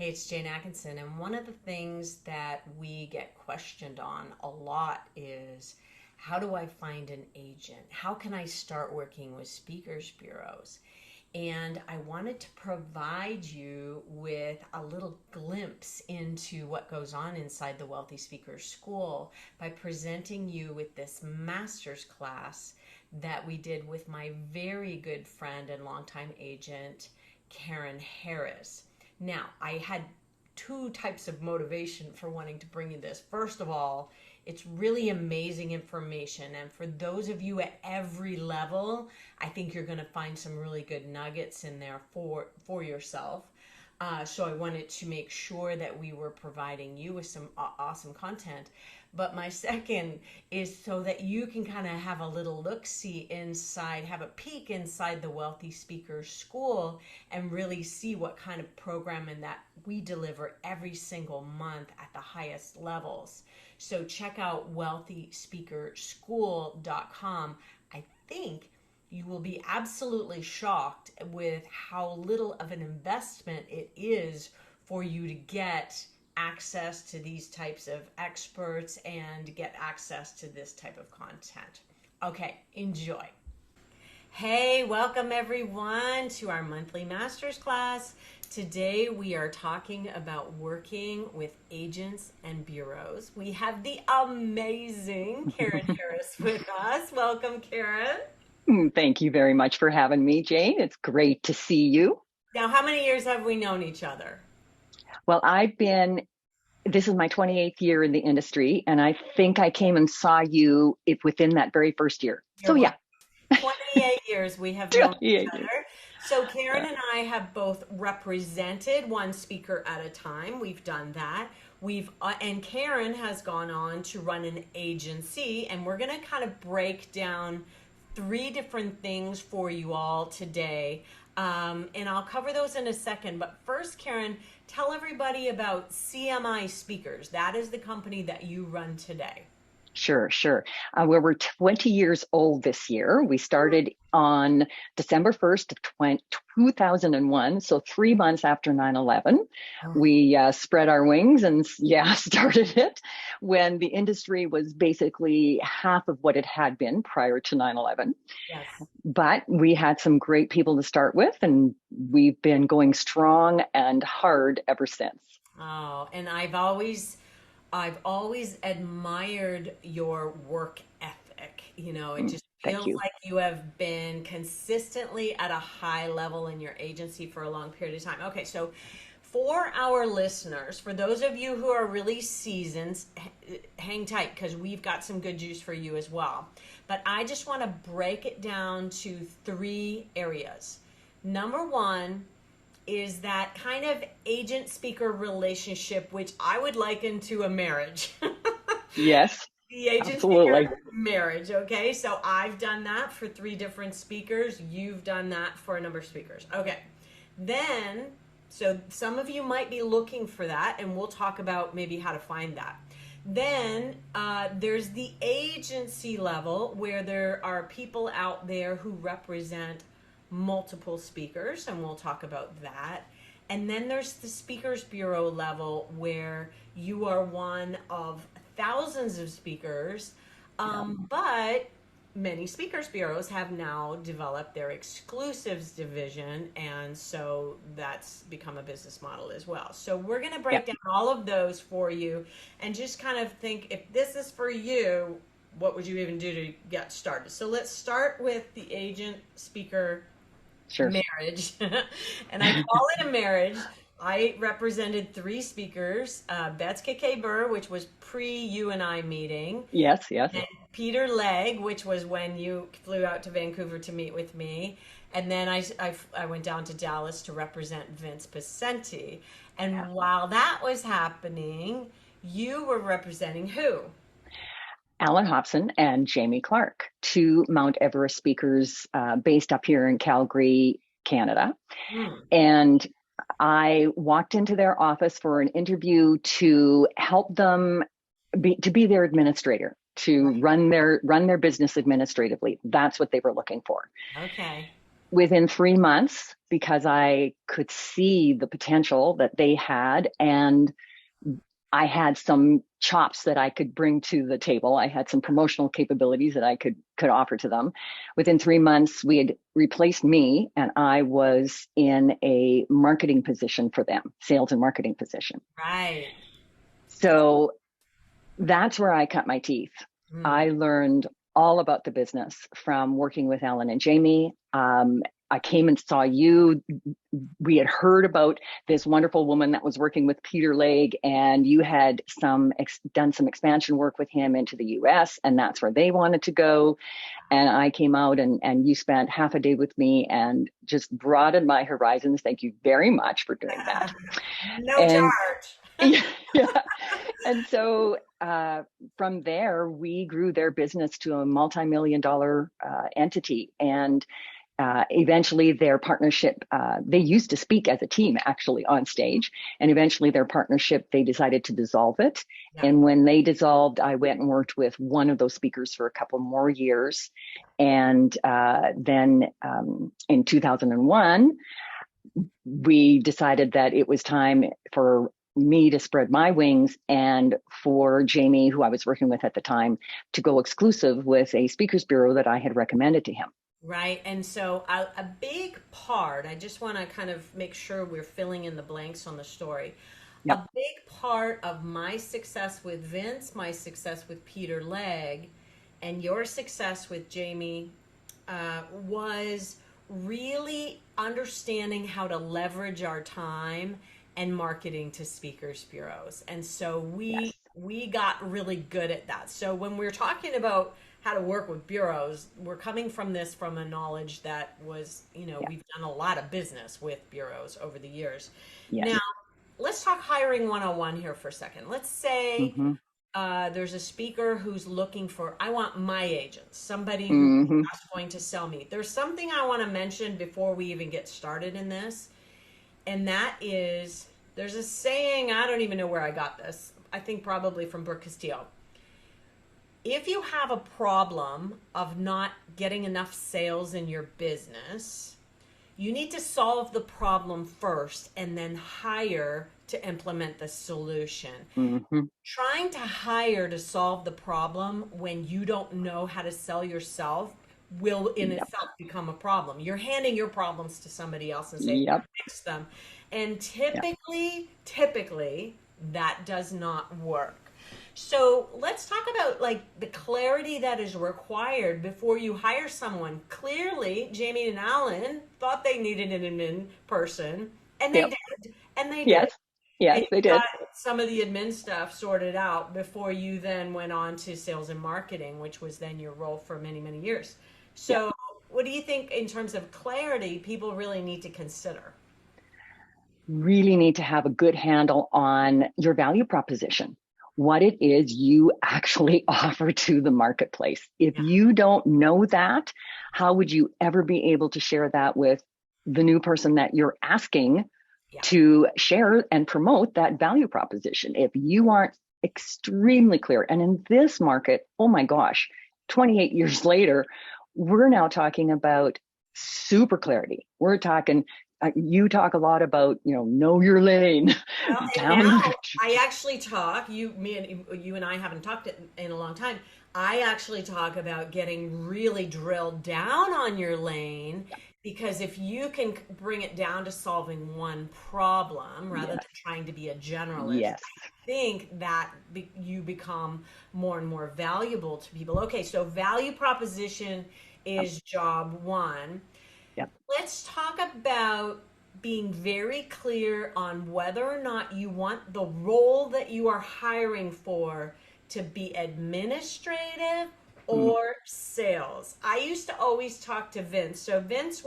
Hey, it's Jane Atkinson, and one of the things that we get questioned on a lot is how do I find an agent? How can I start working with speakers bureaus? And I wanted to provide you with a little glimpse into what goes on inside the Wealthy Speakers School by presenting you with this master's class that we did with my very good friend and longtime agent, Karen Harris. Now, I had two types of motivation for wanting to bring you this. First of all, it's really amazing information. And for those of you at every level, I think you're going to find some really good nuggets in there for yourself. So I wanted to make sure that we were providing you with some awesome content. But my second is so that you can kind of have a little look-see inside, have a peek inside the Wealthy Speakers School and really see what kind of programming that we deliver every single month at the highest levels. So check out wealthyspeakerschool.com. I think you will be absolutely shocked with how little of an investment it is for you to get access to these types of experts and get access to this type of content. Okay, enjoy. Hey, welcome everyone to our monthly master's class. Today we are talking about working with agents and bureaus. We have the amazing Karen Harris with us. Welcome, Karen. Thank you very much for having me, Jane. It's great to see you. Now, how many years have we known each other? Well, this is my 28th year in the industry, and I think I came and saw you within that very first year. You're So right. yeah, 28 years we have known each 28 years. other. So Karen Yeah. and I have both represented one speaker at a time. We've done that. And Karen has gone on to run an agency, and we're going to kind of break down three different things for you all today. And I'll cover those in a second. But first, Karen, tell everybody about CMI Speakers. That is the company that you run today. Sure. We're 20 years old this year. We started on December 1st of 2001, so 3 months after 9/11. We spread our wings and started it when the industry was basically half of what it had been prior to 9/11. Yes. But we had some great people to start with, and we've been going strong and hard ever since. Oh, and I've always admired your work ethic. It just Thank feels you. like you have been consistently at a high level in your agency for a long period of time. Okay, so for our listeners, for those of you who are really seasoned, hang tight because we've got some good juice for you as well. But I just want to break it down to three areas. Number one is that kind of agent speaker relationship, which I would liken to a marriage. Yes, The agent speaker absolutely. marriage. Okay. So I've done that for three different speakers. You've done that for a number of speakers. Okay. Then, so some of you might be looking for that, and we'll talk about maybe how to find that. Then there's the agency level where there are people out there who represent multiple speakers, and we'll talk about that. And then there's the Speakers Bureau level where you are one of thousands of speakers, Yeah. but many speakers bureaus have now developed their exclusives division, and so that's become a business model as well. So we're going to Yeah. break down all of those for you and just kind of think, if this is for you, what would you even do to get started? So let's start with the agent speaker Sure. marriage. And I call it a marriage. I represented three speakers, Bets KK Burr, which was pre you and I meeting, Yes. and Peter Legg, which was when you flew out to Vancouver to meet with me. And then I went down to Dallas to represent Vince Pacenti. Yeah. And while that was happening, you were representing who? Alan Hobson and Jamie Clark, two Mount Everest speakers based up here in Calgary, Canada. Hmm. And I walked into their office for an interview to help them to be their administrator, to run their business administratively. That's what they were looking for. Okay. Within 3 months, because I could see the potential that they had, and I had some chops that I could bring to the table. I had some promotional capabilities that I could offer to them. Within 3 months, we had replaced me, and I was in a marketing position for them, sales and marketing position. Right. So that's where I cut my teeth. Mm. I learned all about the business from working with Ellen and Jamie. I came and saw you. We had heard about this wonderful woman that was working with Peter Legge, and you had done some expansion work with him into the US, and that's where they wanted to go. And I came out, and you spent half a day with me and just broadened my horizons. Thank you very much for doing that. No And charge. yeah, yeah. And so from there, we grew their business to a multi-million dollar entity. And eventually their partnership, they used to speak as a team actually on stage. And eventually their partnership, they decided to dissolve it. Yeah. And when they dissolved, I went and worked with one of those speakers for a couple more years. And then in 2001, we decided that it was time for me to spread my wings and for Jamie, who I was working with at the time, to go exclusive with a speakers bureau that I had recommended to him. Right. And so a big part, I just want to kind of make sure we're filling in the blanks on the story. A Yep. big part of my success with Vince, my success with Peter Legge, and your success with Jamie was really understanding how to leverage our time and marketing to speakers bureaus. And so Yes. we got really good at that. So when we're talking about how to work with bureaus, we're coming from this from a knowledge that was, Yeah. we've done a lot of business with bureaus over the years. Yes. Now, let's talk hiring 101 here for a second. Let's say Mm-hmm. there's a speaker who's looking for, I want my agent, somebody who's Mm-hmm. just going to sell me. There's something I want to mention before we even get started in this, and that is there's a saying, I don't even know where I got this. I think probably from Brooke Castillo. If you have a problem of not getting enough sales in your business, you need to solve the problem first and then hire to implement the solution. Mm-hmm. Trying to hire to solve the problem when you don't know how to sell yourself will in Yep. itself become a problem. You're handing your problems to somebody else and say, Yep. fix them. And Yep. typically, that does not work. So let's talk about like the clarity that is required before you hire someone. Clearly, Jamie and Alan thought they needed an admin person, and they Yep. did, and they did. Yes. Yes, And they you did. got some of the admin stuff sorted out before you then went on to sales and marketing, which was then your role for many, many years. Yep. So, what do you think in terms of clarity people really need to consider? Really need to have a good handle on your value proposition, what it is you actually offer to the marketplace. If Yeah, you don't know that, how would you ever be able to share that with the new person that you're asking yeah, to share and promote that value proposition? If you aren't extremely clear, and in this market, oh my gosh, 28 years later, we're now talking about super clarity. We're talking, you talk a lot about, know your lane well, and down. now I actually talk. You and I haven't talked in a long time. I actually talk about getting really drilled down on your lane because if you can bring it down to solving one problem rather than Yes. trying to be a generalist, Yes. I think that you become more and more valuable to people. Okay, so value proposition Yep. is job one. Yep. Let's talk about being very clear on whether or not you want the role that you are hiring for to be administrative Mm. or sales. I used to always talk to Vince. So Vince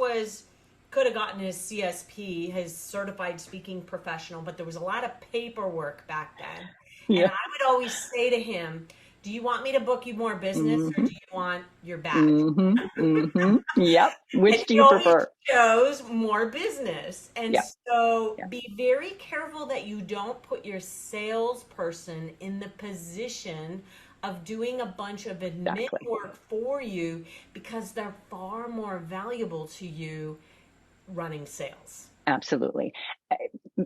could have gotten his CSP, his certified speaking professional, but there was a lot of paperwork back then. And Yeah. I would always say to him, do you want me to book you more business or Mm-hmm. do you want your badge? Mm-hmm. Mm-hmm. Yep. And Which do he you always prefer? chose more business. And Yep. so Yep. be very careful that you don't put your salesperson in the position of doing a bunch of admin Exactly. work for you because they're far more valuable to you running sales. Absolutely.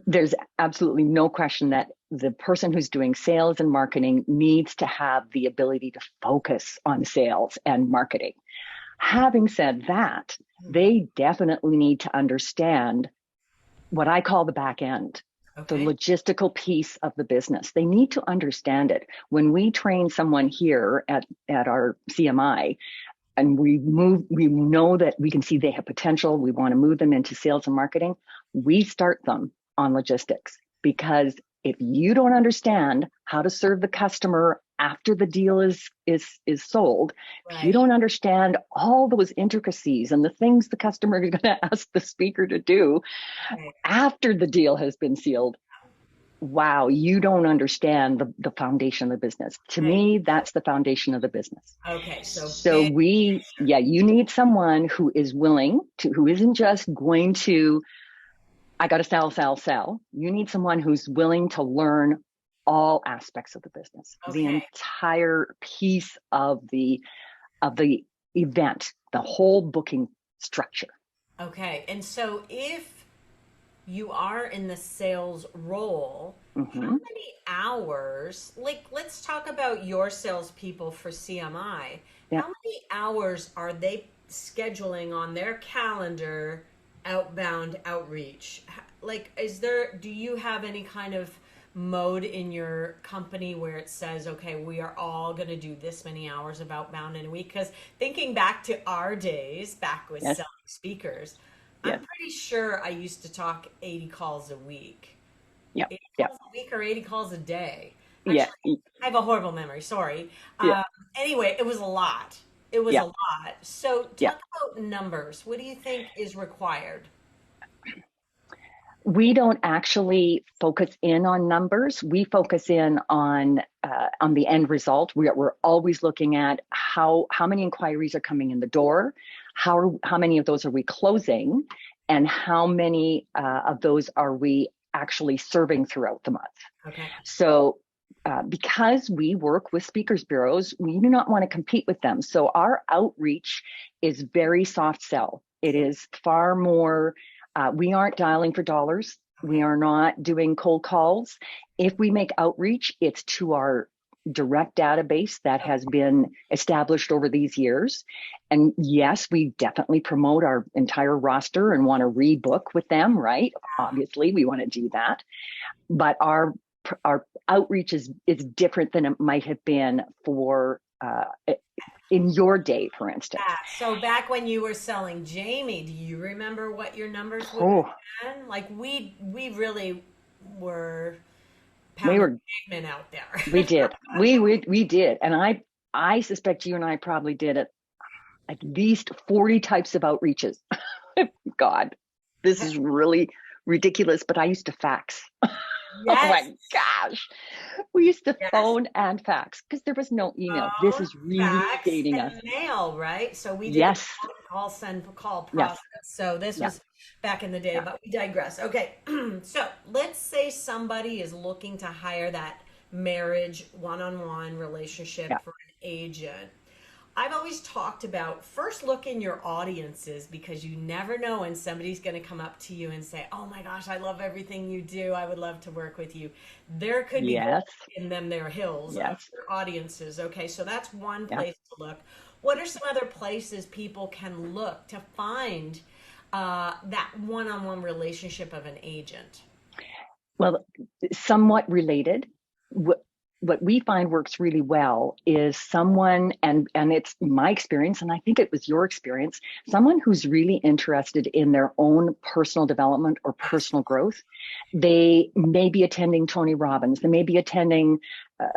There's absolutely no question that the person who's doing sales and marketing needs to have the ability to focus on sales and marketing. Having said that, they definitely need to understand what I call the back end, the Okay. logistical piece of the business. They need to understand it. When we train someone here at our CMI, and we know that we can see they have potential, we want to move them into sales and marketing, we start them on logistics. Because if you don't understand how to serve the customer after the deal is sold, if you Right. don't understand all those intricacies and the things the customer is going to ask the speaker to do Right. after the deal has been sealed, wow, you don't understand the foundation of the business. To Right. me, that's the foundation of the business. Okay. So So big you need someone who is willing to, who isn't just going to, I got to sell, sell, sell. You need someone who's willing to learn all aspects of the business, the Okay. entire piece of the event, the whole booking structure. Okay. And so if you are in the sales role, how Mm-hmm. many hours, like let's talk about your salespeople for CMI. Yeah. How many hours are they scheduling on their calendar outbound outreach? Like, do you have any kind of mode in your company where it says, okay, we are all going to do this many hours of outbound in a week? Because thinking back to our days, back with Yes. selling speakers, I'm Yes. pretty sure I used to talk 80 calls a week. Yeah. 80 Yeah. calls a week or 80 calls a day. Yeah. Actually, I have a horrible memory. Sorry. Yeah. Anyway, it was a lot. It was Yeah. a lot. So, Yeah. talk about numbers. What do you think is required? We don't actually focus in on numbers. We focus in on the end result. We're always looking at how many inquiries are coming in the door, how many of those are we closing, and how many of those are we actually serving throughout the month. Okay. So. Because we work with speakers bureaus, we do not want to compete with them. So our outreach is very soft sell. It is far more we aren't dialing for dollars. We Okay. are not doing cold calls. If we make outreach, it's to our direct database that has been established over these years. And yes, we definitely promote our entire roster and want to rebook with them, right? Obviously, we want to do that. But our outreach is different than it might have been for in your day, for instance. So back when you were selling Jamie, do you remember what your numbers would Oh, have been? Like we really were we pounding were pavement out we there. did. We did. And I suspect you and I probably did it at least 40 types of outreaches. God, this is really ridiculous, but I used to fax. Oh Yes. my gosh. We used to Yes. phone and fax because there was no email. This Phone, is really fax, dating us. and mail, right? So we did the Yes. call, send, call Yes. process. So this Yeah. was back in the day, Yeah. but we digress. Okay, so let's say somebody is looking to hire that marriage one-on-one relationship Yeah. for an agent. I've always talked about first look in your audiences because you never know when somebody's going to come up to you and say, "Oh my gosh, I love everything you do. I would love to work with you." There could be gold Yes. in them, their hills of Yes. your audiences. Okay, so that's one Yeah. place to look. What are some other places people can look to find that one-on-one relationship of an agent? Well, somewhat related. What we find works really well is someone, and it's my experience, and I think it was your experience, someone who's really interested in their own personal development or personal growth. They may be attending Tony Robbins. They may be attending, uh,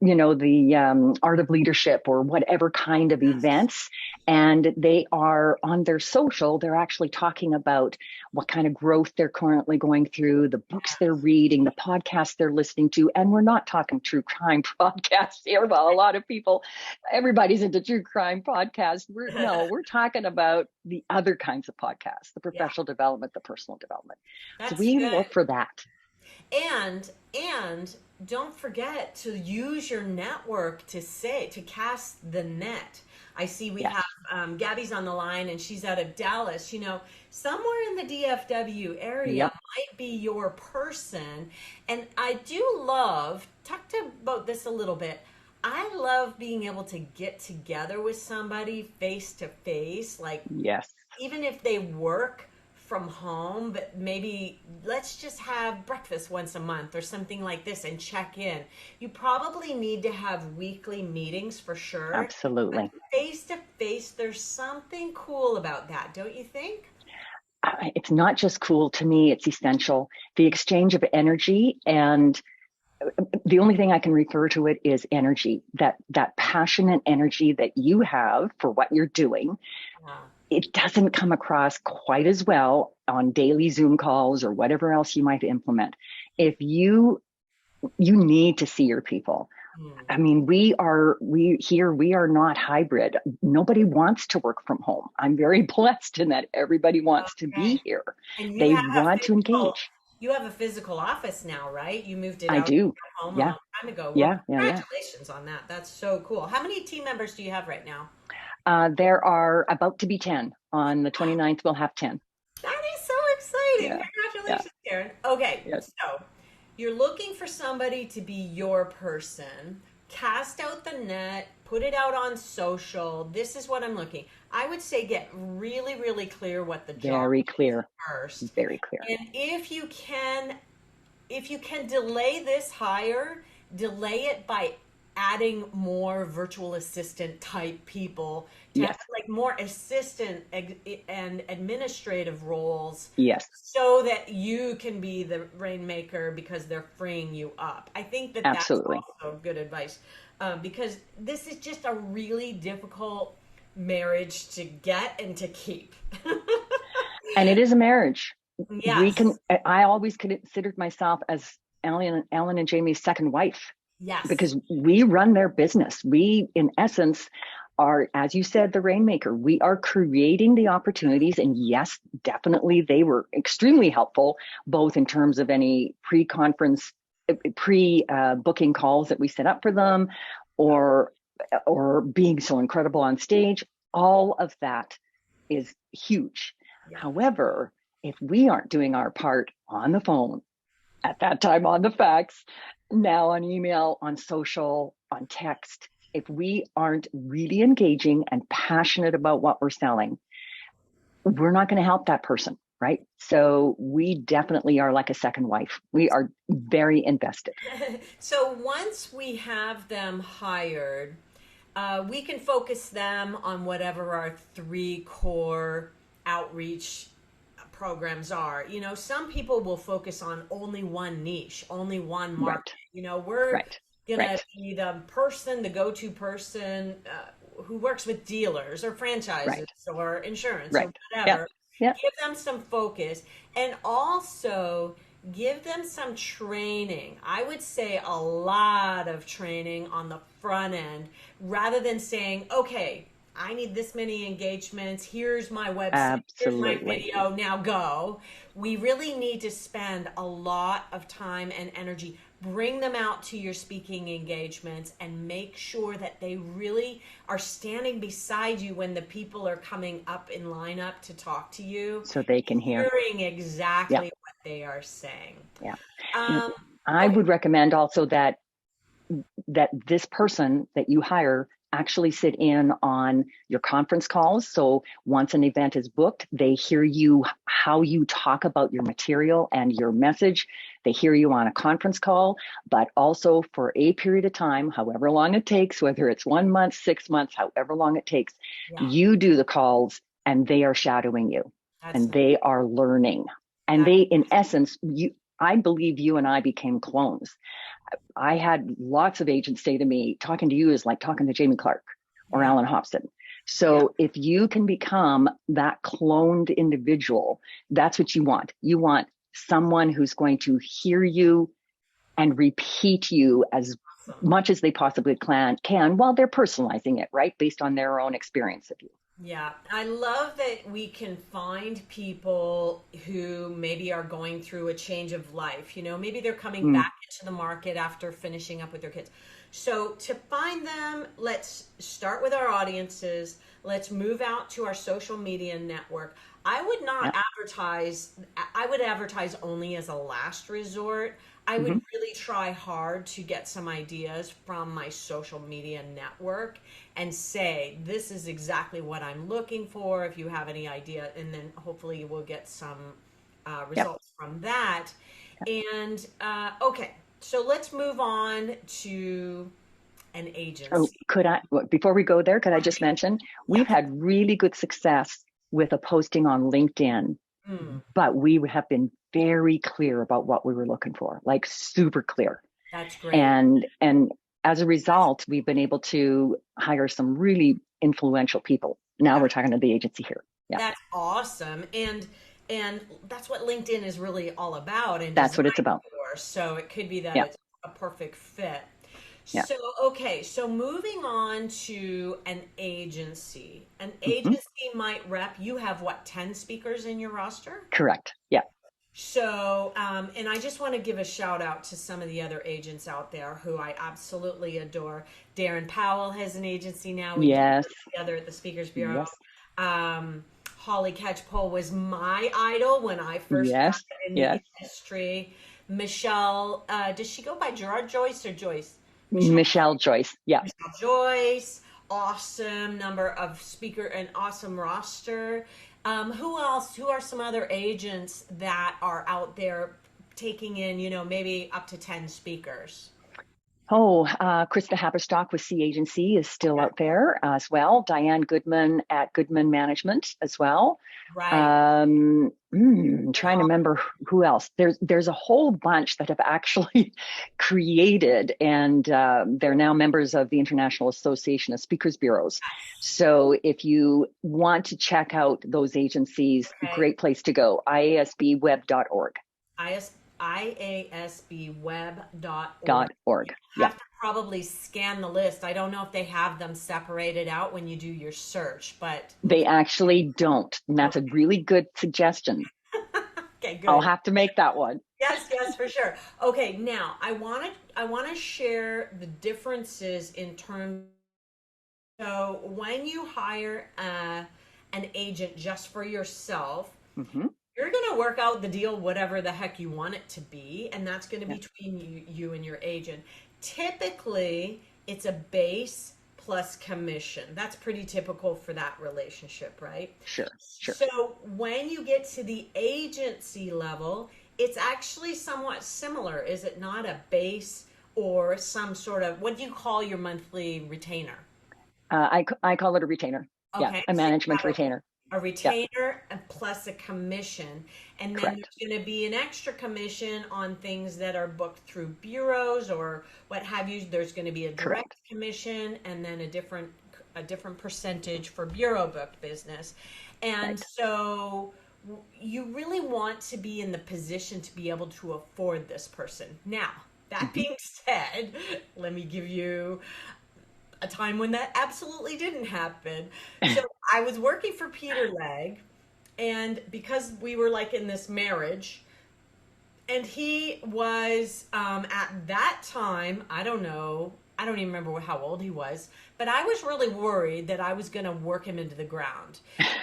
the Art of Leadership or whatever kind of events, and they are on their social. They're actually talking about what kind of growth they're currently going through, the books they're reading, the podcasts they're listening to. And we're not talking true crime podcasts here. Well, a lot of people, everybody's into true crime podcasts. We're talking about the other kinds of podcasts, the Yeah, professional development, the personal development. So that's we good. look for that. And don't forget to use your network to cast the net. I see we have Yes. Gabby's on the line and she's out of Dallas. Somewhere in the DFW area Yep. might be your person. And I do love, talked about this a little bit. I love being able to get together with somebody face to face, like Yes. even if they work from home, but maybe let's just have breakfast once a month or something like this and check in. You probably need to have weekly meetings for sure. But Absolutely. face to face, there's something cool about that, don't you think? It's not just cool to me, it's essential. The exchange of energy, and the only thing I can refer to it is energy, that passionate energy that you have for what you're doing. Yeah. It doesn't come across quite as well on daily Zoom calls or whatever else you might implement. If you need to see your people. Hmm. I mean, we are not hybrid. Nobody wants to work from home. I'm very blessed in that everybody wants to be Okay. here. And They want to engage. you have a physical office now, right? You moved it I out do. from home a Yeah. long time ago. Well, Yeah. Yeah. Yeah. congratulations on that. That's so cool. How many team members do you have right now? There are about to be 10. On the 29th, we'll have 10. That is so exciting. Yeah. Yeah. Congratulations, Karen. Okay, Yes. so you're looking for somebody to be your person. Cast out the net, put it out on social. This is what I'm looking. I would say get really, really clear what the job Very is clear. first. Very clear. And if you can delay this hire, delay it by adding more virtual assistant type people to have Yes. like more assistant and administrative roles Yes. so that you can be the rainmaker because they're freeing you up. I think that that's Absolutely. also good advice because this is just a really difficult marriage to get and to keep. And it is a marriage. We can, Yes, I always considered myself as Ellen and Jamie's second wife yes. because we run their business. We, in essence, are, as you said, the rainmaker. We are creating the opportunities. And yes, definitely, they were extremely helpful, both in terms of any pre-conference, pre-booking calls that we set up for them, or being so incredible on stage. All of that is huge. Yeah. However, if we aren't doing our part on the phone, at that time on the fax, now on email, on social, on text, if we aren't really engaging and passionate about what we're selling, we're not going to help that person, right? So we definitely are like a second wife. We are very invested. So once we have them hired, we can focus them on whatever our three core outreach programs are. Some people will focus on only one niche, only one market. Right, We're right, gonna right, be the person, the go-to person who works with dealers or franchises right, or insurance or right. Yeah, whatever. yeah, Give them some focus and also give them some training. I would say a lot of training on the front end rather than saying, okay, I need this many engagements. Here's my website. Here's my absolutely. video. Now go. We really need to spend a lot of time and energy. Bring them out to your speaking engagements and make sure that they really are standing beside you when the people are coming up in lineup to talk to you, So they can hear. hearing Yeah, exactly what they are saying. yeah. Um, I okay. would recommend also that this person that you hire actually sit in on your conference calls. So once an event is booked, they hear you, how you talk about your material and your message. They hear you on a conference call, but also for a period of time, however long it takes, whether it's 1 month, 6 months, however long it takes, Yeah, you do the calls and they are shadowing you that's and they are learning. And that. they, in essence, I believe you and I became clones. I had lots of agents say to me, talking to you is like talking to Jamie Clark or Yeah, Alan Hobson. yeah. So if you can become that cloned individual, that's what you want. You want someone who's going to hear you and repeat you as Awesome. much as they possibly can while they're personalizing it, right? Based on their own experience of you. Yeah, I love that we can find people who maybe are going through a change of life. Maybe they're coming Mm, back into the market after finishing up with their kids. So, to find them, let's start with our audiences. Let's move out to our social media network. I would not yeah. advertise, I would advertise only as a last resort. I would Hmm. really try hard to get some ideas from my social media network and say, this is exactly what I'm looking for. If you have any idea, and then hopefully you will get some Yep. results from that. And okay, so let's move on to an Oh, agency. before we go there, could I just mention we've Yes. had really good success with a posting on LinkedIn, Mm, but we have been very clear about what we were looking for, like super clear. that's great. And as a result, we've been able to hire some really influential people. Now That, we're talking to the agency here. Yeah, that's awesome. And that's what LinkedIn is really all about and that's designed what it's about. for. So it could be that Yeah, it's a perfect fit. yeah. So, okay, so moving on to an agency. An Hmm. agency might rep, you have what, 10 speakers in your roster? Correct. Yeah. So, and I just want to give a shout out to some of the other agents out there who I absolutely adore. Darren Powell has an agency now. We do Yes. work together at the Speakers Bureau. Yes. Holly Catchpole was my idol when I first Yes. started in the Yes. industry. Michelle, does she go by Gerard Joyce or Joyce? Michelle Michelle Joyce. Yeah. Michelle Joyce, awesome number of speaker and awesome roster. Who else? Who are some other agents that are out there taking in, maybe up to 10 speakers? Oh, Krista Haberstock with C Agency is still Okay. out there as well. Diane Goodman at Goodman Management as well. Right. Trying to remember who else. There's a whole bunch that have actually created, and they're now members of the International Association of Speakers Bureaus. So if you want to check out those agencies, Okay. great place to go. iasbweb.org. IS, IASBweb.org. .org. Yeah. Have to probably scan the list. I don't know if they have them separated out when you do your search, but They actually don't. And that's a really good suggestion. okay, I'll good. have to make that one. Yes, yes, for sure. Okay, now I want to share the differences in terms. So when you hire an agent just for yourself, Hmm. you're going to work out the deal whatever the heck you want it to be, and that's going to Yeah. be between you and your agent. Typically, it's a base plus commission. That's pretty typical for that relationship, right? Sure. Sure. So when you get to the agency level, it's actually somewhat similar. Is it not a base or some sort of, what do you call your monthly retainer? I call it a retainer. Yeah. Okay, A so you management have retainer. a Yeah. retainer and plus a commission. And then Correct. there's going to be an extra commission on things that are booked through bureaus or what have you. There's going to be a direct Correct. commission and then a different percentage for bureau booked business. And Right. so you really want to be in the position to be able to afford this person. Now, that Hmm. being said, let me give you a time when that absolutely didn't happen. So I was working for Peter Legg, and because we were like in this marriage, and he was at that time, I don't even remember how old he was, but I was really worried that I was going to work him into the ground.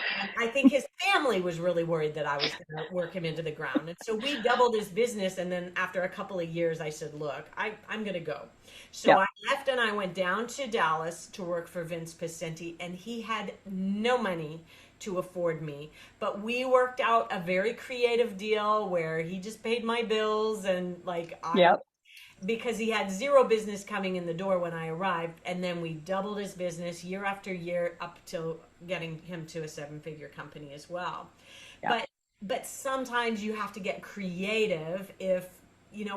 And I think his family was really worried that I was going to work him into the ground. And so we doubled his business. And then after a couple of years, I said, look, I'm going to go. So Yeah. I left and I went down to Dallas to work for Vince Pacenti. And he had no money to afford me. But we worked out a very creative deal where he just paid my bills and like Yeah. because he had zero business coming in the door when I arrived, and then we doubled his business year after year up till getting him to a seven-figure company as well. Yeah. But sometimes you have to get creative if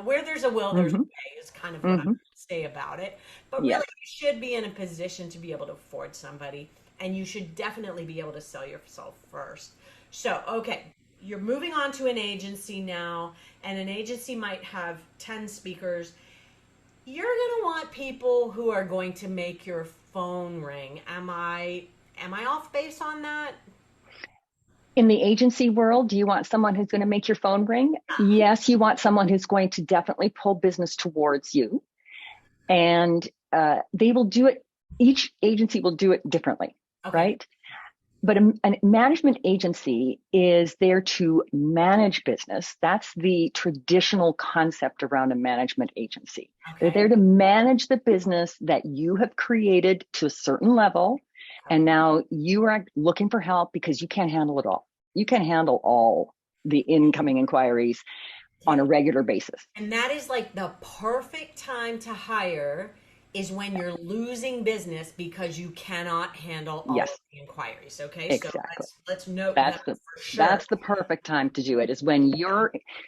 where there's a will, there's a Hmm. way is kind of what I'm Hmm. going to say about it. But really, Yes. you should be in a position to be able to afford somebody, and you should definitely be able to sell yourself first. So, okay, you're moving on to an agency now, and an agency might have 10 speakers. You're going to want people who are going to make your phone ring. Am I off base on that? In the agency world, do you want someone who's going to make your phone ring? Yes, you want someone who's going to definitely pull business towards you. And they will do it, each agency will do it differently, Okay. right? But a management agency is there to manage business. That's the traditional concept around a management agency. They're Okay. there to manage the business that you have created to a certain level. And now you are looking for help because you can't handle it all. You can handle all the incoming inquiries on a regular basis. And that is like the perfect time to hire is when you're losing business because you cannot handle all of Yes, the inquiries. Okay, so exactly. let's note that That's the for sure. that's the perfect time to do it is when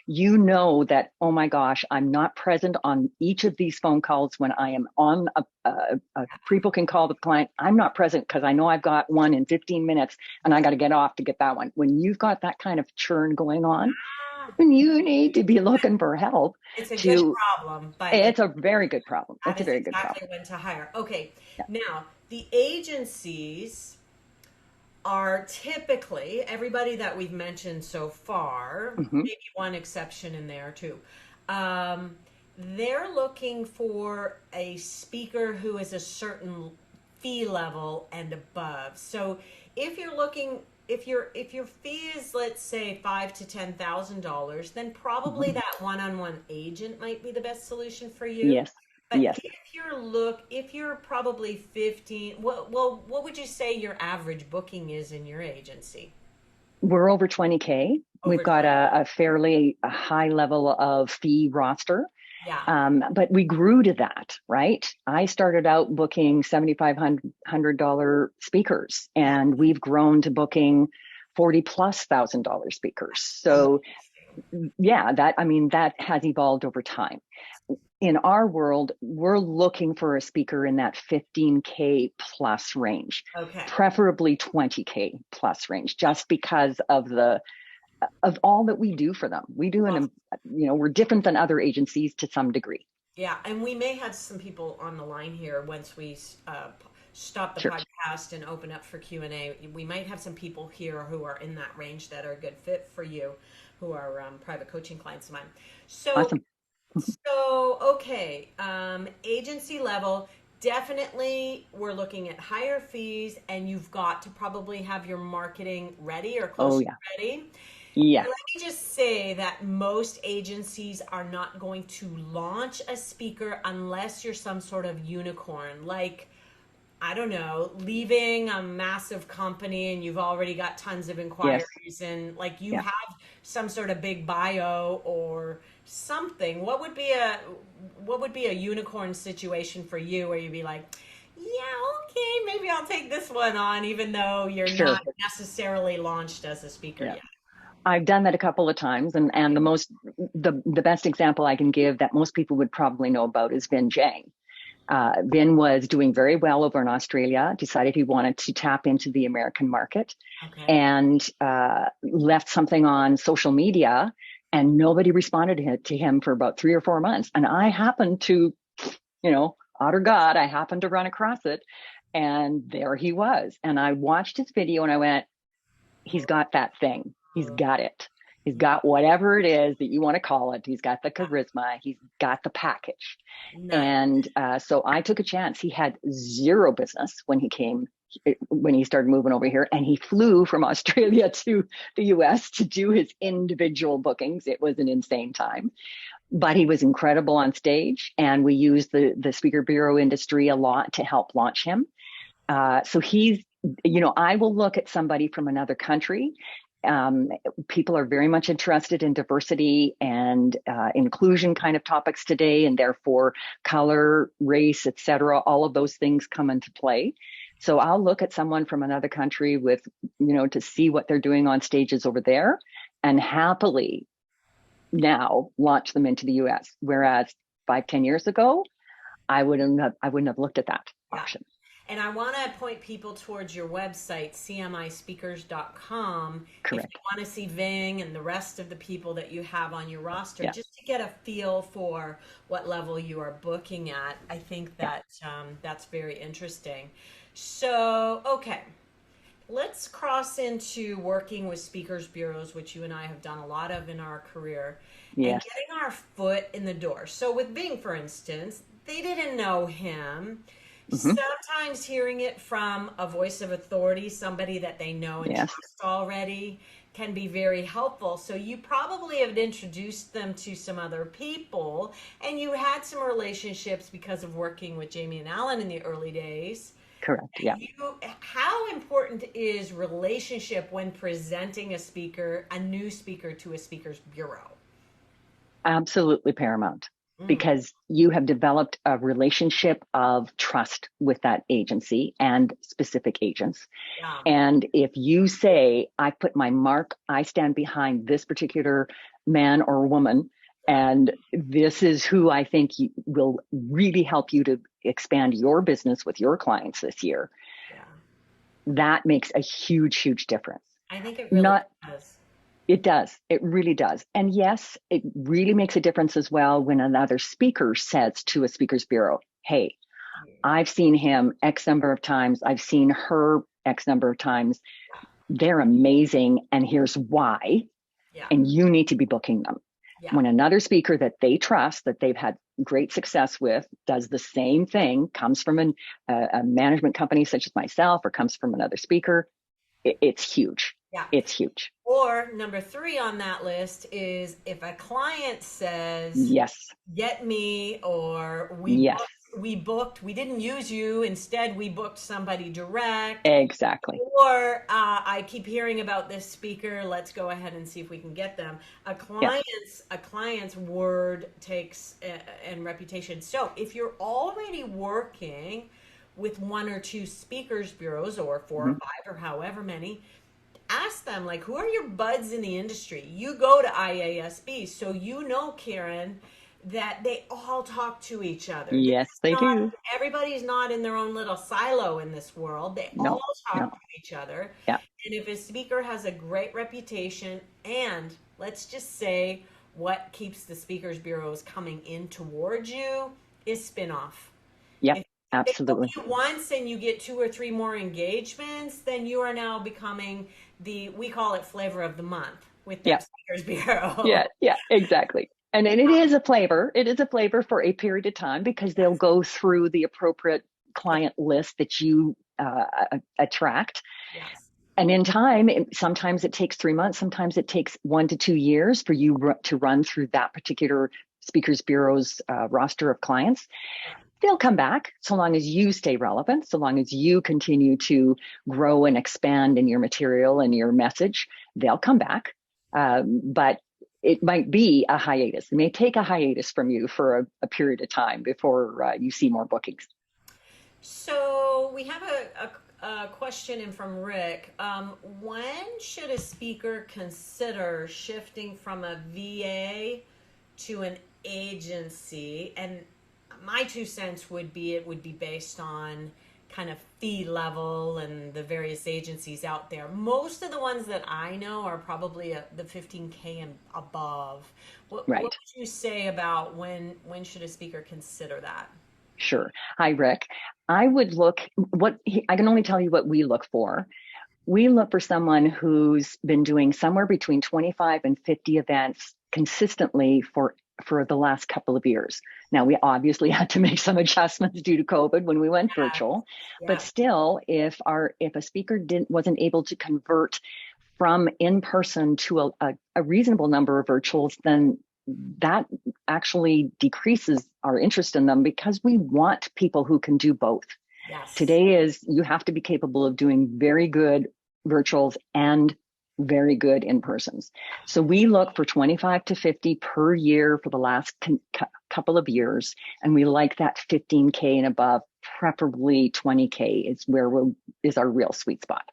you know that, oh my gosh, I'm not present on each of these phone calls when I am on a pre-booking call with the client. I'm not present because I know I've got one in 15 minutes and I got to get off to get that one. When you've got that kind of churn going on, Ah, then you need to be looking for help it's a good to, problem, but it's a very good problem. that It's a is very good problem. exactly when to hire. Okay, Yeah. now the agencies are typically everybody that we've mentioned so far, Hmm. maybe one exception in there too. Um, they're looking for a speaker who is a certain fee level and above. So if you're looking, if your fee is, let's say, $5,000 to $10,000, then probably Hmm. that one-on-one agent might be the best solution for you. Yes. But Yes. if you're probably 15, what would you say your average booking is in your agency? We're over 20K. We've Over got 20. a fairly high level of fee roster. Yeah. But we grew to that, right? I started out booking $7,500 speakers, Yeah. and we've grown to booking 40 plus $1,000 speakers. So Amazing. yeah, I mean, that has evolved over time. In our world, we're looking for a speaker in that 15K plus range, Okay. preferably 20K plus range, just because of all that we do for them. We do we're different than other agencies to some degree. Yeah, and we may have some people on the line here once we stop the Sure. podcast and open up for Q&A. We might have some people here who are in that range that are a good fit for you, who are private coaching clients of mine. So, Awesome. okay, agency level, definitely we're looking at higher fees, and you've got to probably have your marketing ready or close Oh to yeah. ready. Yes. Let me just say that most agencies are not going to launch a speaker unless you're some sort of unicorn, like, I don't know, leaving a massive company and you've already got tons of Yes. inquiries and like you Yeah. have some sort of big bio or something. What would be a unicorn situation for you where you'd be like, yeah, okay, maybe I'll take this one on even though you're not Sure. necessarily launched as a speaker Yeah. yet. I've done that a couple of times, and the best example I can give that most people would probably know about is Vin Jang. Vin was doing very well over in Australia, decided he wanted to tap into the American market, Okay. and left something on social media, and nobody responded to him for about 3 or 4 months. And I happened to, otter God, I happened to run across it, and there he was. And I watched his video, and I went, he's got that thing. He's got it. He's Yeah. got whatever it is that you want to call it. He's got the charisma. He's got the package. Nice. And so I took a chance. He had zero business when he started moving over here, and he flew from Australia to the US to do his individual bookings. It was an insane time, but he was incredible on stage, and we used the speaker bureau industry a lot to help launch him. So I will look at somebody from another country. Um, People are very much interested in diversity and inclusion kind of topics today, and therefore color, race, etc. All of those things come into play. So I'll look at someone from another country to see what they're doing on stages over there, and happily now launch them into the U.S. Whereas 5, 10 years ago, I wouldn't have looked at that Yeah. option. And I want to point people towards your website, cmispeakers.com, if you Correct. want to see Ving and the rest of the people that you have on your roster, Yeah. just to get a feel for what level you are booking at. I think Yeah. that that's very interesting. So, okay. let's cross into working with speakers bureaus, which you and I have done a lot of in our career, and Yes. getting our foot in the door. So with Bing, for instance, they didn't know him. Hmm. Sometimes hearing it from a voice of authority, somebody that they know and Yes. trust already, can be very helpful. So you probably have introduced them to some other people, and you had some relationships because of working with Jamie and Alan in the early days. Correct. Yeah. You, how important is relationship when presenting a speaker, a new speaker to a speaker's bureau? Absolutely paramount, Mm, because you have developed a relationship of trust with that agency and specific agents. yeah, And if you say, I put my mark, I stand behind this particular man or woman, yeah, and this is who I think will really help you to expand your business with your clients this year, yeah. that makes a huge, huge difference. I think it really Not does. It does. It really does. And yes, it really makes a difference as well when another speaker says to a speakers bureau, hey, I've seen him X number of times. I've seen her X number of times. They're amazing. And here's why. Yeah, And you need to be booking them. yeah, When another speaker that they trust, that they've had great success with, does the same thing, comes from a management company such as myself, or comes from another speaker, it's huge. yeah. It's huge. Or number three on that list is if a client says, Yes. get me, or Yes. we didn't use you, instead we booked somebody direct. Exactly. Or I keep hearing about this speaker. Let's go ahead and see if we can get them. Yes. A client's word takes and reputation. So if you're already working with one or two speakers bureaus, or four or Mhm. five, or however many, ask them, like, who are your buds in the industry? You go to IASB, so you know, Karen, that they all talk to each other. This Yes, is they not, do. everybody's not in their own little silo in this world. They all No, talk no. to each other. Yeah. And if a speaker has a great reputation, and let's just say what keeps the speakers bureaus coming in towards you is spin-off. Yep. If they book Absolutely. you once and you get two or three more engagements, then you are now becoming we call it flavor of the month with Yeah. that speakers bureau. Yeah. Yeah. Exactly. And it is a flavor. It is a flavor for a period of time, because they'll Yes, go through the appropriate yes, client list that you attract. yes. And in time, sometimes it takes 3 months, sometimes it takes 1 to 2 years for you to run through that particular speakers bureau's roster of clients. Yeah. They'll come back so long as you stay relevant, so long as you continue to grow and expand in your material and your message. They'll come back. But it might be a hiatus. It may take a hiatus from you for a period of time before you see more bookings. So we have a question in from Rick. When should a speaker consider shifting from a VA to an agency? And my 2 cents would be it would be based on kind of fee level and the various agencies out there. Most of the ones that I know are probably the 15K and above. What Right. would you say about when should a speaker consider that? Sure. Hi, Rick. I would look I can only tell you what we look for. We look for someone who's been doing somewhere between 25 and 50 events consistently for the last couple of years. Now, we obviously had to make some adjustments due to COVID when we went virtual, but Yeah. still, if a speaker wasn't able to convert from in person to a reasonable number of virtuals, then that actually decreases our interest in them, because we want people who can do both. Yes. Today is you have to be capable of doing very good virtuals and very good in persons. So we look for 25 to 50 per year for the last couple of years. And we like that 15K and above, preferably 20K is our real sweet spot.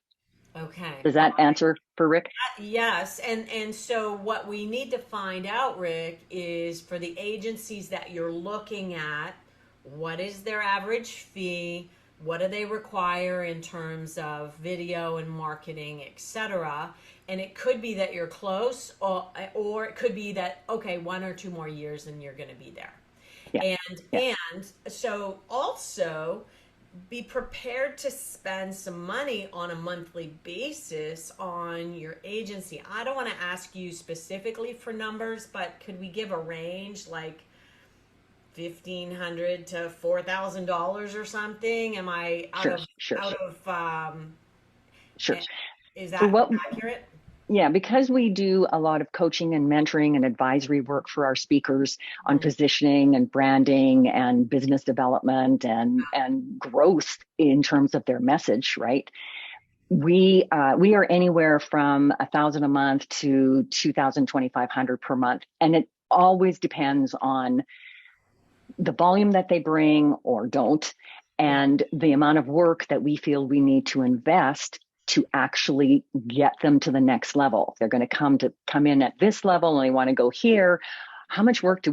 Okay. Does that answer for Rick? Yes, and so what we need to find out, Rick, is for the agencies that you're looking at, what is their average fee? What do they require in terms of video and marketing, etc.? And it could be that you're close, or it could be that, okay, 1 or 2 more years and you're going to be there. Yeah. And Yeah. and so also, be prepared to spend some money on a monthly basis on your agency. I don't want to ask you specifically for numbers, but could we give a range like $1,500 to $4,000 or something? Am I Sure, sure, out of sure. eh, is For that what accurate? Yeah, because we do a lot of coaching and mentoring and advisory work for our speakers on Mhm. positioning and branding and business development and growth in terms of their message, right? We are anywhere from 1,000 a month to 2,000, 2,500 per month, and it always depends on the volume that they bring or don't, Yeah. and the amount of work that we feel we need to invest to actually get them to the next level. They're going to come in at this level and they want to go here. How much work do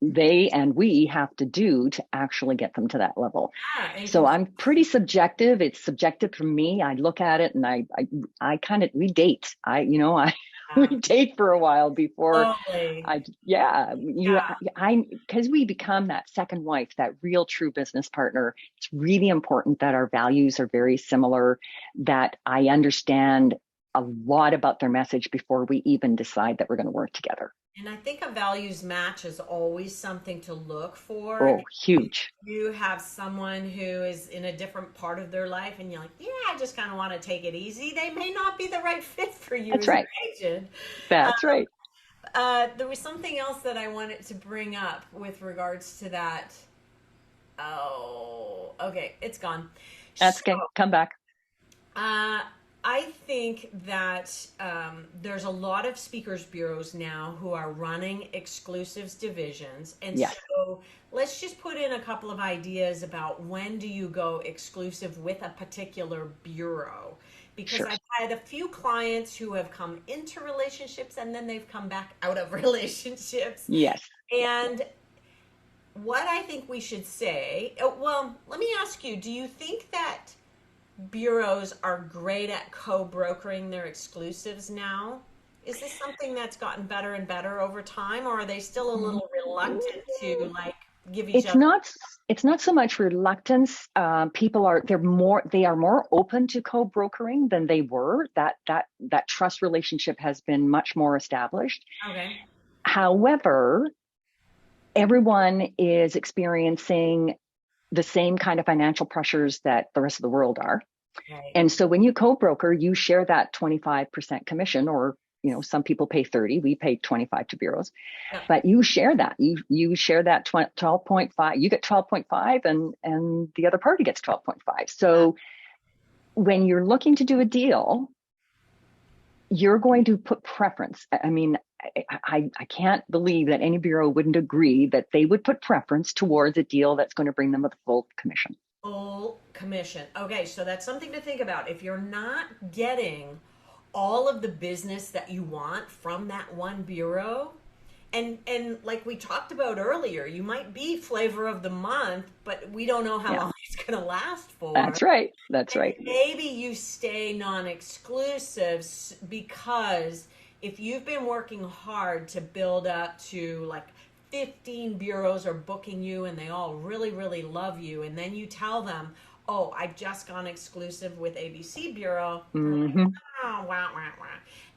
they and we have to do to actually get them to that level? Yeah, and So I'm pretty subjective. It's subjective for me. I look at it and I kind of, we date. We date for a while before totally. because we become that second wife, that real true business partner. It's really important that our values are very similar, that I understand a lot about their message before we even decide that we're going to work together. And I think a values match is always something to look for. Oh, If huge. you have someone who is in a different part of their life and you're like, yeah, I just kind of want to take it easy, they may not be the right fit for you That's as an right. agent. That's right. There was something else that I wanted to bring up with regards to that. Oh, okay, it's gone. That's So, okay. Come back. uh, I think that there's a lot of speakers bureaus now who are running exclusives divisions, and Yes, so let's just put in a couple of ideas about when do you go exclusive with a particular bureau, because sure. I've had a few clients who have come into relationships and then they've come back out of relationships, Yes. Yeah. and what I think we should say, well, let me ask you, do you think that bureaus are great at co-brokering their exclusives now? Is this something that's gotten better and better over time, or are they still a little reluctant to like give each It's other? not it's not so much reluctance. People are they are more open to co-brokering than they were. That trust relationship has been much more established. Okay. However, everyone is experiencing the same kind of financial pressures that the rest of the world are. Right. And so when you co-broker, you share that 25% commission, or some people pay 30, we pay 25 to bureaus, Yeah. but you share that. You share that 12.5, you get 12.5 and the other party gets 12.5. So when you're looking to do a deal, you're going to put preference. I mean, I can't believe that any bureau wouldn't agree that they would put preference towards a deal that's going to bring them a full commission. Full commission. Okay, so that's something to think about. If you're not getting all of the business that you want from that one bureau, and like we talked about earlier, you might be flavor of the month, but we don't know how Yeah, long it's going to last for. that's right. That's And right. maybe you stay non-exclusives because if you've been working hard to build up to like 15 bureaus are booking you and they all really, really love you, and then you tell them, oh, I've just gone exclusive with ABC Bureau, they're like, Hmm. oh, wow, wow, wow.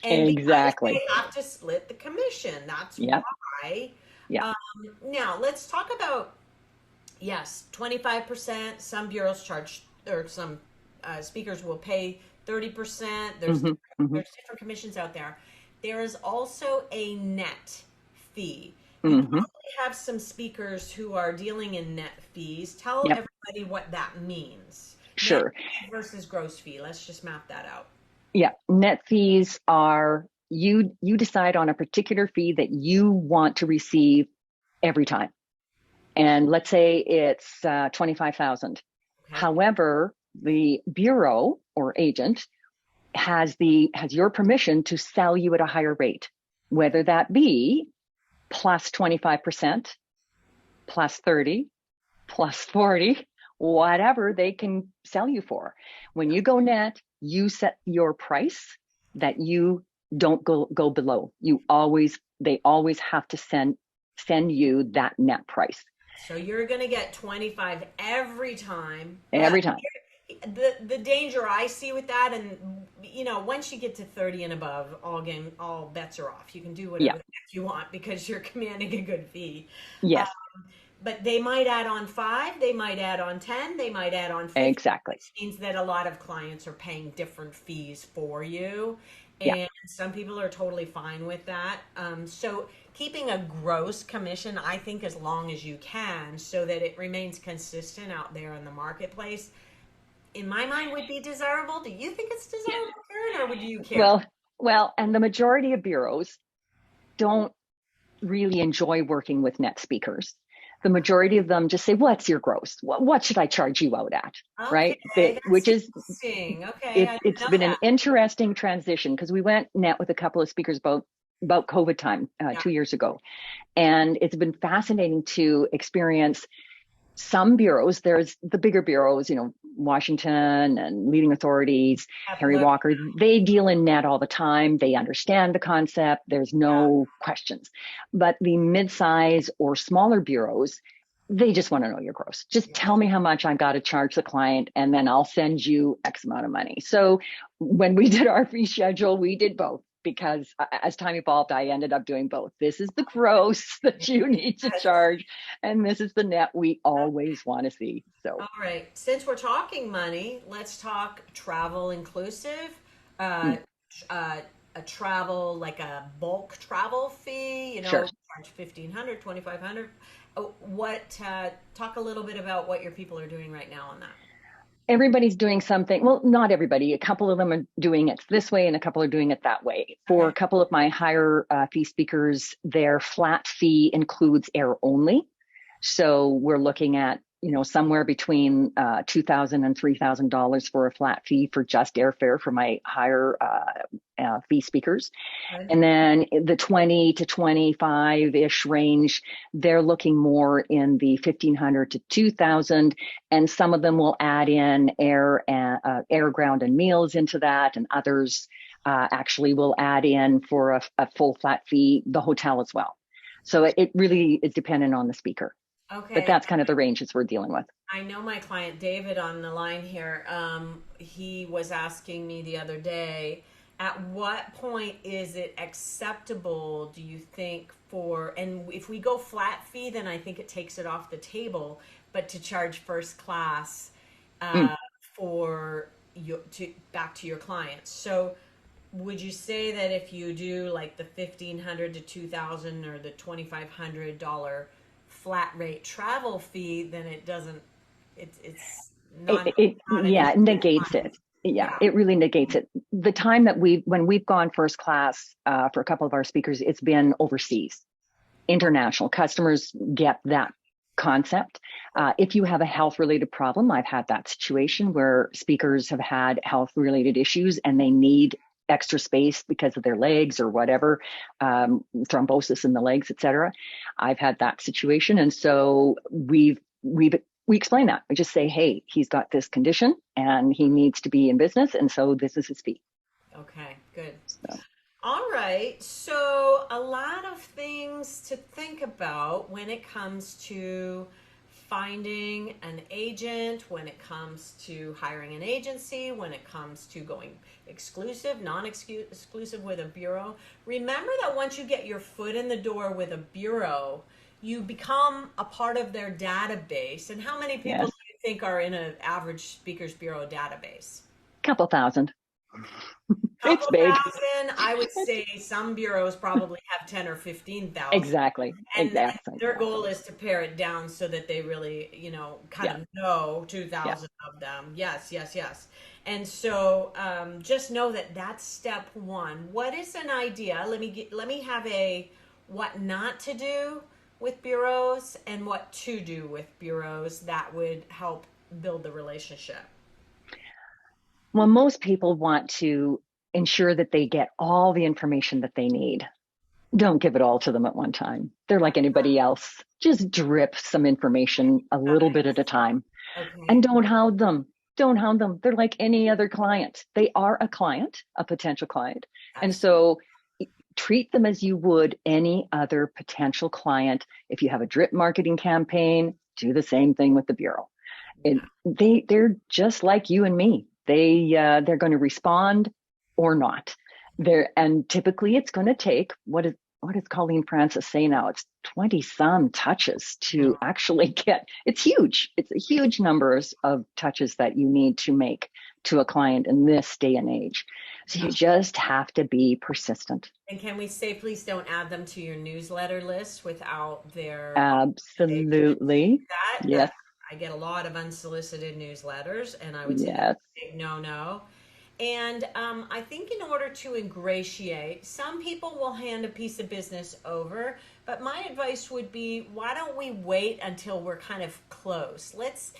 And because they Exactly. have to split the commission, that's Yep. why. Yeah. Um, Now, let's talk about, yes, 25%. Some bureaus charge, or some speakers will pay 30%. Hmm. Hmm. There's different commissions out there. There is also a net fee. You Hmm. probably have some speakers who are dealing in net fees. Tell Yep. everybody what that means. Net Sure. fee versus gross fee. Let's just map that out. Yeah. Net fees are you decide on a particular fee that you want to receive every time. And let's say it's 25,000. Okay. However, the bureau or agent has your permission to sell you at a higher rate, whether that be plus 25%, plus 30, plus 40, whatever they can sell you for. When you go net, you set your price that you don't go below. They always have to send you that net price. So you're going to get 25 every time. But every time. the danger I see with that, and once you get to 30 and above, all bets are off. You can do whatever Yeah. the heck you want because you're commanding a good fee. Uh, Yes, but they might add on 5, they might add on 10, they might add on 50, exactly. which means that a lot of clients are paying different fees for you. Yeah. And some people are totally fine with that. So keeping a gross commission, I think, as long as you can, so that it remains consistent out there in the marketplace, in my mind, would be desirable. Do you think it's desirable, Karen, or would you care? Well, and the majority of bureaus don't really enjoy working with net speakers. The majority of them just say, "What's your gross? What should I charge you out at?" Okay, Right? Which that's is interesting. Okay, I didn't it's know been an that. interesting transition because we went net with a couple of speakers about COVID time Yeah. 2 years ago, and it's been fascinating to experience some bureaus. There's the bigger bureaus, Washington and leading authorities, Harry Absolutely. Walker, they deal in net all the time. They understand the concept. There's Yeah. no questions. But the mid-size or smaller bureaus, they just want to know your gross. Just Yeah. tell me how much I've got to charge the client, and then I'll send you X amount of money. So when we did our fee schedule, we did both because as time evolved, I ended up doing both. This is the gross that you need to Yes. charge, and this is the net we always want to see. So, All right. Since we're talking money, let's talk travel inclusive. Uh, mm, uh, a travel, like a bulk travel fee, sure. charge 1,500, 2,500. Talk a little bit about what your people are doing right now on that. Everybody's doing something. Well, not everybody. A couple of them are doing it this way and a couple are doing it that way. For Okay. a couple of my higher fee speakers, their flat fee includes air only. So we're looking at, somewhere between $2,000 and $3,000 for a flat fee for just airfare for my higher fee speakers. Good. And then the 20 to 25-ish range, they're looking more in the 1,500 to 2,000. And some of them will add in air, ground, and meals into that. And others actually will add in for a full flat fee, the hotel as well. So it really is dependent on the speaker. But Okay. that's kind of the ranges we're dealing with. I know my client David on the line here. He was asking me the other day, at what point is it acceptable, do you think, and if we go flat fee, then I think it takes it off the table, but to charge first class Mm. uh, for back to your clients. So would you say that if you do like the 1,500 to 2,000 or the $2,500 flat rate travel fee, then it doesn't, it's not an Yeah, issue it with negates money. it. Yeah, Yeah. it really negates it. The time that when we've gone first class for a couple of our speakers, it's been overseas, international. Customers get that concept. If you have a health related problem, I've had that situation where speakers have had health related issues and they need extra space because of their legs or whatever, thrombosis in the legs, etc. I've had that situation, and so we explain that. We just say, hey, he's got this condition and he needs to be in business, and so this is his fee. Okay, good. So, All right. So, a lot of things to think about when it comes to finding an agent, when it comes to hiring an agency, when it comes to going exclusive, non exclusive with a bureau. Remember that once you get your foot in the door with a bureau, you become a part of their database. And how many people yes, do you think are in an average speakers bureau database? couple thousand. Couple It's big. thousand. I would say some bureaus probably have 10 or 15,000. Exactly. And Exactly. their goal is to pare it down so that they really, kind Yeah. of know Yeah. 2,000 of them. Yes, yes, yes. And so just know that that's step one. What is an idea? Let me have a what not to do with bureaus and what to do with bureaus that would help build the relationship. Well, most people want to ensure that they get all the information that they need. Don't give it all to them at one time. They're like anybody else. Just drip some information a little bit at a time, and Okay. don't hound them. Don't hound them. They're like any other client. They are a client, a potential client. And Absolutely. so treat them as you would any other potential client. If you have a drip marketing campaign, do the same thing with the Bureau. They're just like you and me. They're going to respond or not. And typically it's going to take what does Colleen Francis say now? It's 20 some touches to actually get. It's huge. It's a huge numbers of touches that you need to make to a client in this day and age. So you just have to be persistent. And can we say, please don't add them to your newsletter list without their Absolutely. Yes. I get a lot of unsolicited newsletters, and I would say Yes. big no. And I think in order to ingratiate, some people will hand a piece of business over, but my advice would be, why don't we wait until we're kind of close? Let's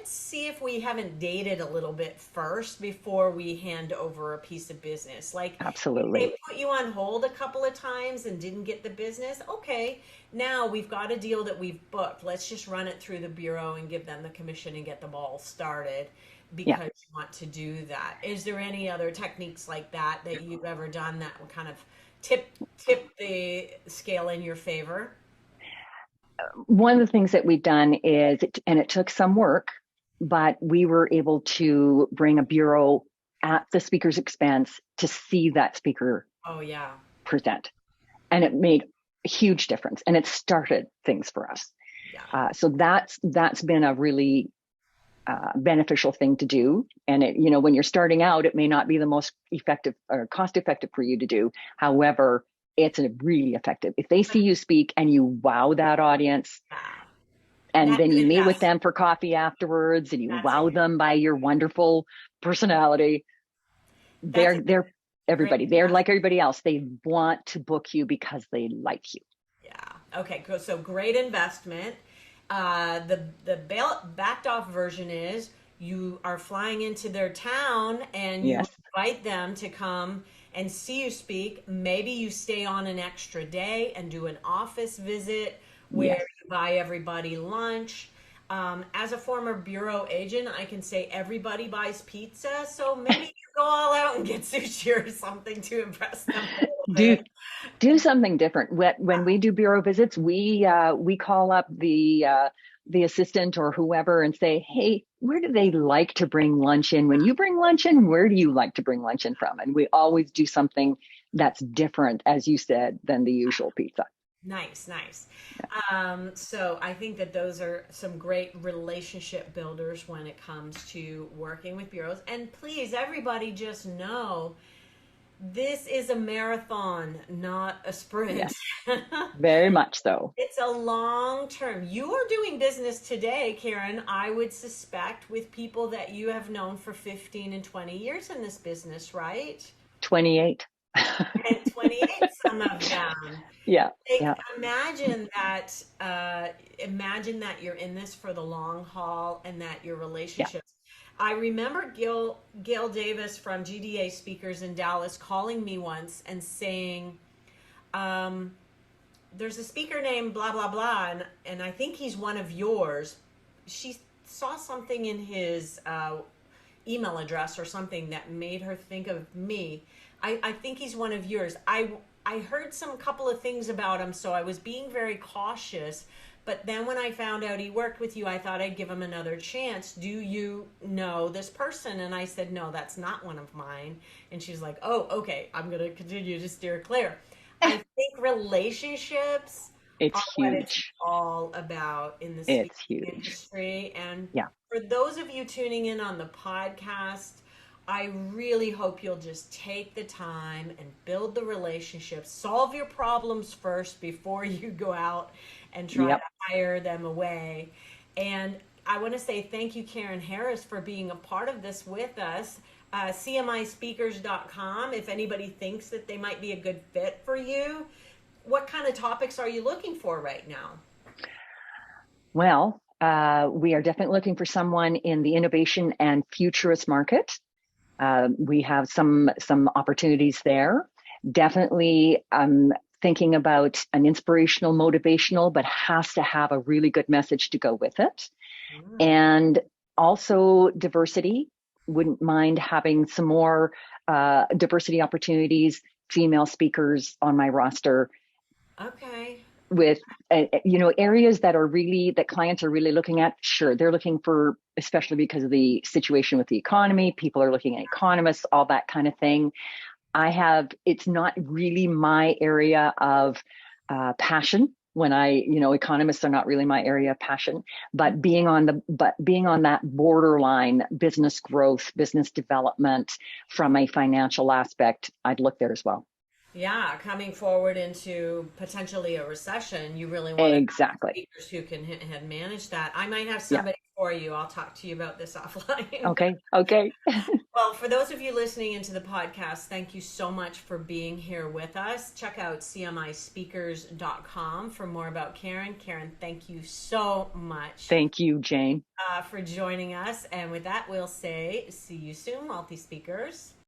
see if we haven't dated a little bit first before we hand over a piece of business. Like, absolutely, if they put you on hold a couple of times and didn't get the business, okay, now we've got a deal that we've booked. Let's just run it through the Bureau and give them the commission and get the ball started, because you want to do that. Is there any other techniques like that you've ever done that would kind of tip the scale in your favor? One of the things that we've done is, and it took some work, but we were able to bring a Bureau at the speaker's expense to see that speaker present. And it made a huge difference, and it started things for us. So that's been a really beneficial thing to do. And when you're starting out, it may not be the most effective or cost effective for you to do. However, it's really effective. If they see you speak and you wow that audience, and then you meet with them for coffee afterwards and you wow them by your wonderful personality, they're everybody. They're like everybody else. They want to book you because they like you. Yeah. Okay. So great investment. The backed off version is you are flying into their town and you invite them to come and see you speak. Maybe you stay on an extra day and do an office visit where you buy everybody lunch. As a former Bureau agent, I can say everybody buys pizza, so maybe you go all out and get sushi or something to impress them a little bit. Do something different. When we do Bureau visits, we call up the assistant or whoever and say, hey, where do they like to bring lunch in? When you bring lunch in, where do you like to bring lunch in from? And we always do something that's different, as you said, than the usual pizza. Nice. So I think that those are some great relationship builders when it comes to working with bureaus. And please, everybody just know, this is a marathon, not a sprint. Yes, very much so. It's a long term. You are doing business today, Karen, I would suspect, with people that you have known for 15 and 20 years in this business, right? 28. And 28, some of them. Yeah. Imagine that you're in this for the long haul and that your relationships. I remember Gail Davis from GDA Speakers in Dallas calling me once and saying, there's a speaker named blah, blah, blah, and I think he's one of yours. She saw something in his email address or something that made her think of me. I think he's one of yours. I heard some couple of things about him, so I was being very cautious. But then when I found out he worked with you, I thought I'd give him another chance. Do you know this person? And I said, no, that's not one of mine. And she's like, oh, okay, I'm going to continue to steer clear. I think relationships are huge. What it's all about in the speaking industry. And for those of you tuning in on the podcast, I really hope you'll just take the time and build the relationships, solve your problems first before you go out and try to hire them away. And I want to say thank you, Karen Harris, for being a part of this with us. CMIspeakers.com, if anybody thinks that they might be a good fit for you. What kind of topics are you looking for right now? Well, we are definitely looking for someone in the innovation and futurist market. We have some opportunities there. Definitely thinking about an inspirational, motivational, but has to have a really good message to go with it. And also diversity. Wouldn't mind having some more diversity opportunities, female speakers on my roster Okay. with areas that are really that clients are really looking at. Sure, they're looking for, especially because of the situation with the economy, people are looking at economists, all that kind of thing. It's not really my area of passion. Economists are not really my area of passion, but being on that borderline, business growth, business development from a financial aspect, I'd look there as well. Yeah, coming forward into potentially a recession, you really want to have Exactly. speakers who can manage that. I might have Yeah. somebody for you. I'll talk to you about this offline. Okay. Okay. Well, for those of you listening into the podcast, thank you so much for being here with us. Check out cmispeakers.com for more about Karen. Karen, thank you so much Thank you, Jane. for joining us. And with that, we'll say see you soon, multi speakers.